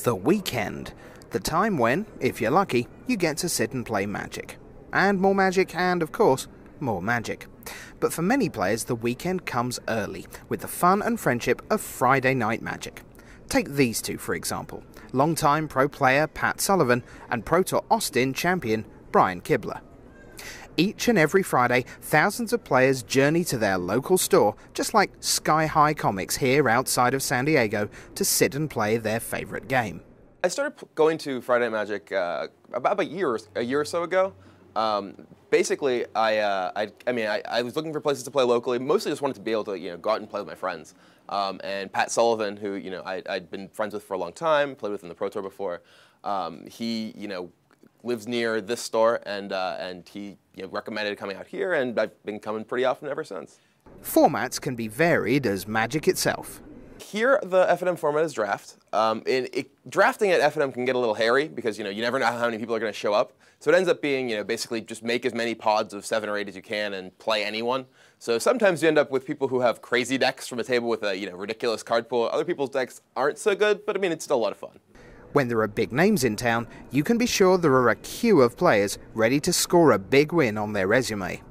The weekend. The time when, if you're lucky, you get to sit and play Magic. And more Magic and, of course, more Magic. But for many players, the weekend comes early, with the fun and friendship of Friday night Magic. Take these two, for example. Longtime pro player Pat Sullivan and Pro Tour Austin champion Brian Kibler. Each and every Friday, thousands of players journey to their local store, just like Sky High Comics here outside of San Diego, to sit and play their favorite game. I started going to Friday Night Magic about a year or so ago. Basically, I was looking for places to play locally. Mostly just wanted to be able to go out and play with my friends. And Pat Sullivan, who I'd been friends with for a long time, played with in the Pro Tour before. He lives near this store, and he recommended coming out here, and I've been coming pretty often ever since. Formats can be varied as Magic itself. Here, the FNM format is draft. Drafting at FNM can get a little hairy because you never know how many people are going to show up. So it ends up being basically just make as many pods of 7 or 8 as you can and play anyone. So sometimes you end up with people who have crazy decks from a table with a ridiculous card pool. Other people's decks aren't so good, but it's still a lot of fun. When there are big names in town, you can be sure there are a queue of players ready to score a big win on their resume.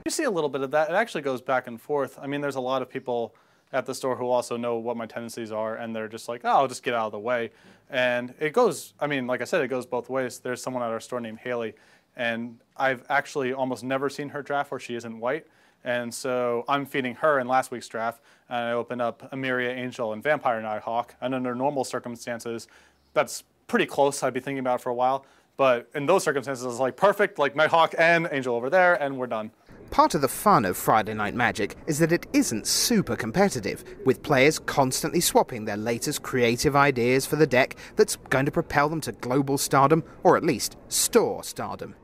You see a little bit of that. It actually goes back and forth. There's a lot of people at the store who also know what my tendencies are, and they're just like, oh, I'll just get out of the way. And it goes, like I said, it goes both ways. There's someone at our store named Haley, and I've actually almost never seen her draft where she isn't white. And so I'm feeding her in last week's draft, and I open up Emiria Angel and Vampire Nighthawk, and under normal circumstances, that's pretty close I'd be thinking about for a while. But in those circumstances, it's like perfect, like Nighthawk and Angel over there, and we're done. Part of the fun of Friday Night Magic is that it isn't super competitive, with players constantly swapping their latest creative ideas for the deck that's going to propel them to global stardom, or at least store stardom.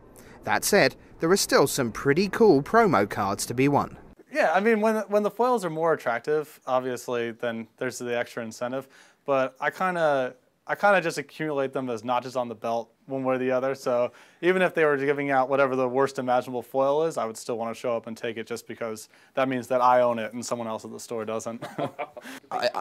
That said, there are still some pretty cool promo cards to be won. Yeah, when the foils are more attractive, obviously, then there's the extra incentive. But I kind of just accumulate them as notches on the belt one way or the other. So even if they were giving out whatever the worst imaginable foil is, I would still want to show up and take it just because that means that I own it and someone else at the store doesn't.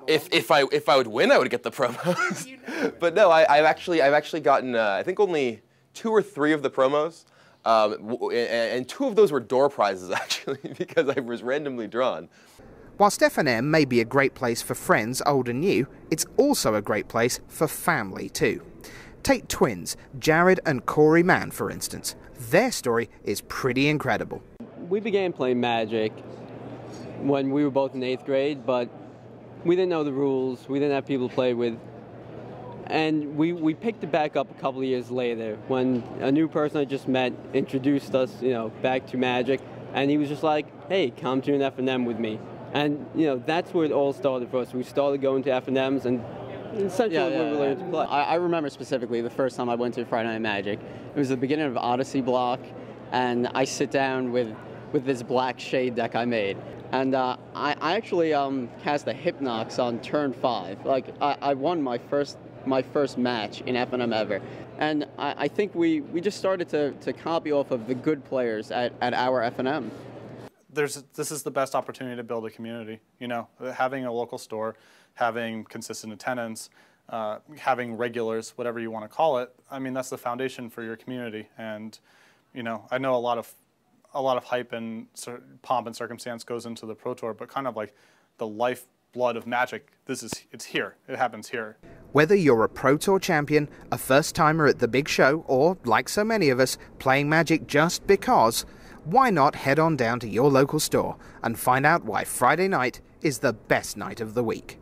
If I would win, I would get the promos. But no, I've actually gotten I think only 2 or 3 of the promos, and 2 of those were door prizes actually because I was randomly drawn. Whilst FNM may be a great place for friends old and new, it's also a great place for family too. Take twins, Jared and Corey Mann, for instance. Their story is pretty incredible. We began playing Magic when we were both in 8th grade, but we didn't know the rules, we didn't have people to play with. And we picked it back up a couple of years later when a new person I just met introduced us, back to Magic, and he was just like, hey, come to an FNM with me. And, that's where it all started for us. We started going to FNMs and essentially we learned to play. I remember specifically the first time I went to Friday Night Magic. It was the beginning of Odyssey block, and I sit down with this black shade deck I made. And I actually cast a Hypnox on turn 5. I won my first match in FNM ever. And I think we just started to copy off of the good players at our FNM. This is the best opportunity to build a community. Having a local store, having consistent attendance, having regulars, whatever you want to call it. That's the foundation for your community. And I know a lot of hype and pomp and circumstance goes into the Pro Tour, but kind of like the lifeblood of Magic, it's here. It happens here. Whether you're a Pro Tour champion, a first-timer at the big show, or, like so many of us, playing Magic just because, why not head on down to your local store and find out why Friday night is the best night of the week?